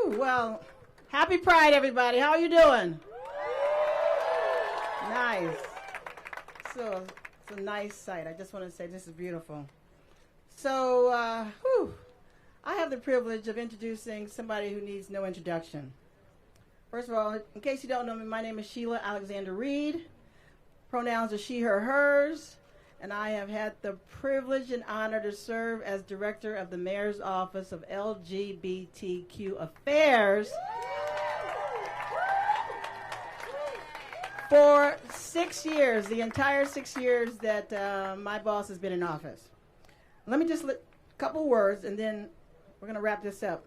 Whew, well, happy Pride, everybody. How are you doing? Nice. So, it's a nice sight. I just want to say this is beautiful. So, I have the privilege of introducing somebody who needs no introduction. First of all, in case you don't know me, my name is Sheila Alexander Reed. Pronouns are she, her, hers. And I have had the privilege and honor to serve as director of the Mayor's Office of LGBTQ Affairs for 6 years, the entire 6 years that my boss has been in office. Let me just a couple words, and then we're going to wrap this up.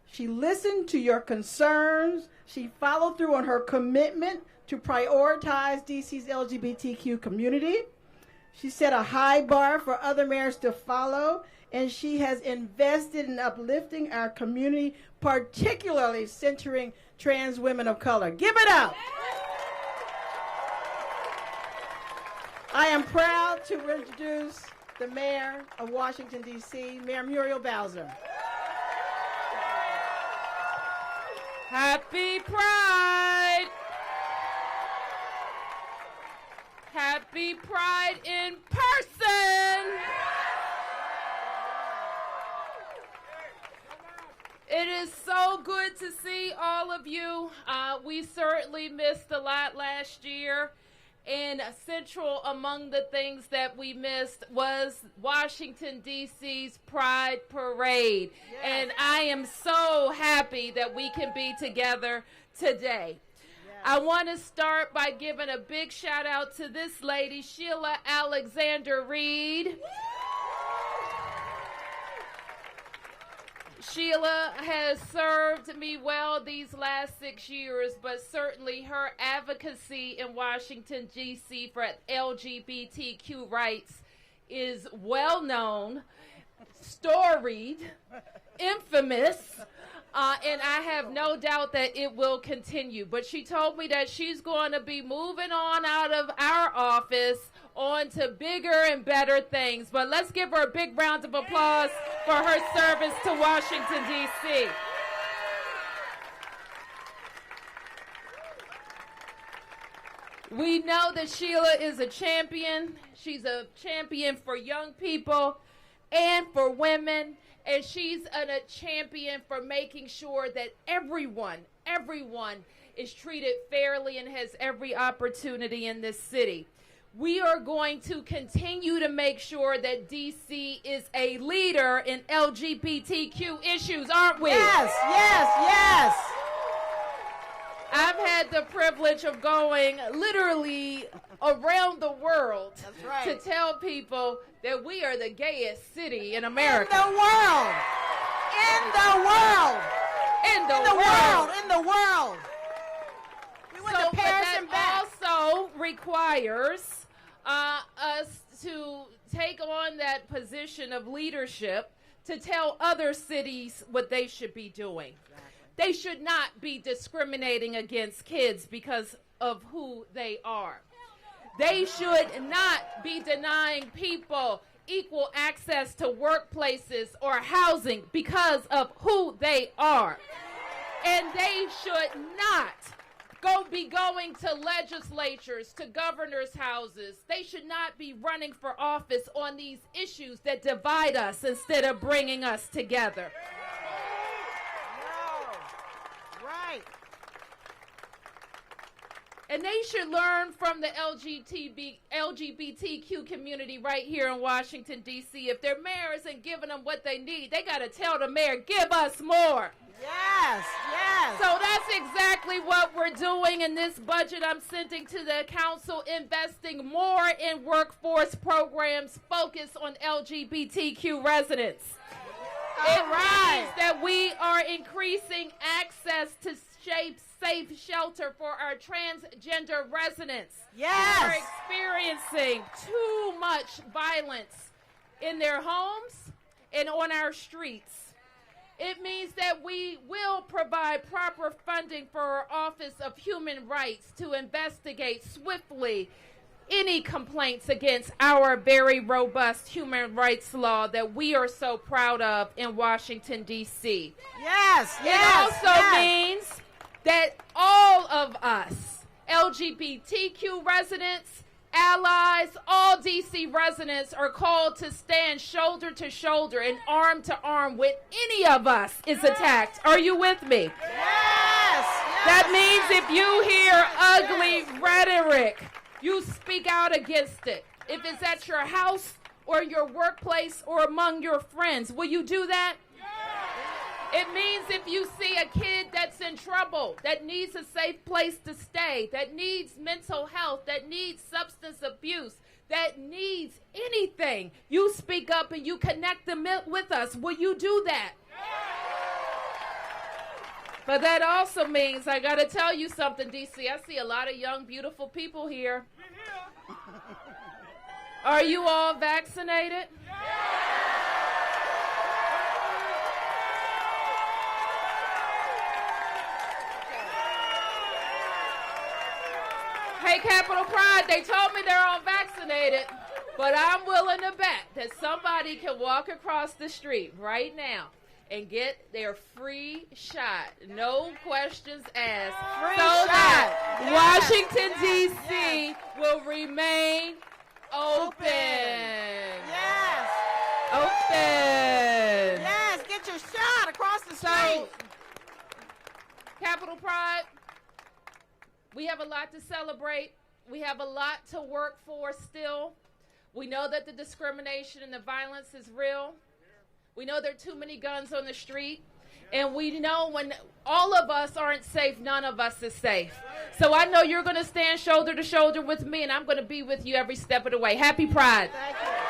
She listened to your concerns. She followed through on her commitment to prioritize DC's LGBTQ community. She set a high bar for other mayors to follow, and she has invested in uplifting our community, particularly centering trans women of color. Give it up. I am proud to introduce the mayor of Washington, D.C., Mayor Muriel Bowser. Happy Pride! Happy Pride in person! It is so good to see all of you. We certainly missed a lot last year. And central among the things that we missed was Washington, D.C.'s Pride Parade. Yes. And I am so happy that we can be together today. Yes. I want to start by giving a big shout out to this lady, Sheila Alexander Reed. Sheila has served me well these last 6 years, but certainly her advocacy in Washington, D.C. for LGBTQ rights is well known, storied, infamous, and I have no doubt that it will continue. But she told me that she's going to be moving on out of our office on to bigger and better things. But let's give her a big round of applause for her service to Washington, D.C. We know that Sheila is a champion. She's a champion for young people and for women. And she's a champion for making sure that everyone is treated fairly and has every opportunity in this city. We are going to continue to make sure that D.C. is a leader in LGBTQ issues, aren't we? Yes, yes, yes. I've had the privilege of going literally around the world. That's right. To tell people that we are the gayest city in America. In the world. In the world. In the world. In the world. We went to Paris and back. Also requires us to take on that position of leadership to tell other cities what they should be doing. Exactly. They should not be discriminating against kids because of who they are. They should not be denying people equal access to workplaces or housing because of who they are. And they should not be going to legislatures, to governors' houses. They should not be running for office on these issues that divide us instead of bringing us together. No. Right. And they should learn from the LGBTQ community right here in Washington, D.C. If their mayor isn't giving them what they need, they got to tell the mayor, give us more. Yes, yes. So that's exactly what we're doing in this budget. I'm sending to the council, investing more in workforce programs focused on LGBTQ residents. It means that we are increasing access to safe shelter for our transgender residents. Yes. Who are experiencing too much violence in their homes and on our streets. It means that we will provide proper funding for our Office of Human Rights to investigate swiftly any complaints against our very robust human rights law that we are so proud of in Washington, D.C. Yes, It yes. also means that all of us, LGBTQ residents, allies, all D.C. residents are called to stand shoulder to shoulder and arm to arm when any of us is attacked. Are you with me? Yes. That means if you hear ugly rhetoric, you speak out against it. If it's at your house or your workplace or among your friends, will you do that? It means if you see a kid that's in trouble, that needs a safe place to stay, that needs mental health, that needs substance abuse, that needs anything, you speak up and you connect them with us. Will you do that? But that also means, I got to tell you something, DC. I see a lot of young, beautiful people here. Are you all vaccinated? Hey, Capital Pride, they told me they're all vaccinated, but I'm willing to bet that somebody can walk across the street right now and get their free shot. No questions asked. Free so shot. that Yes. Washington, Yes. D.C. will remain open. Yes. Open. Yes, get your shot across the So, street. Capital Pride, we have a lot to celebrate. We have a lot to work for still. We know that the discrimination and the violence is real. We know there are too many guns on the street. And we know when all of us aren't safe, none of us is safe. So I know you're going to stand shoulder to shoulder with me, and I'm going to be with you every step of the way. Happy Pride. Thank you.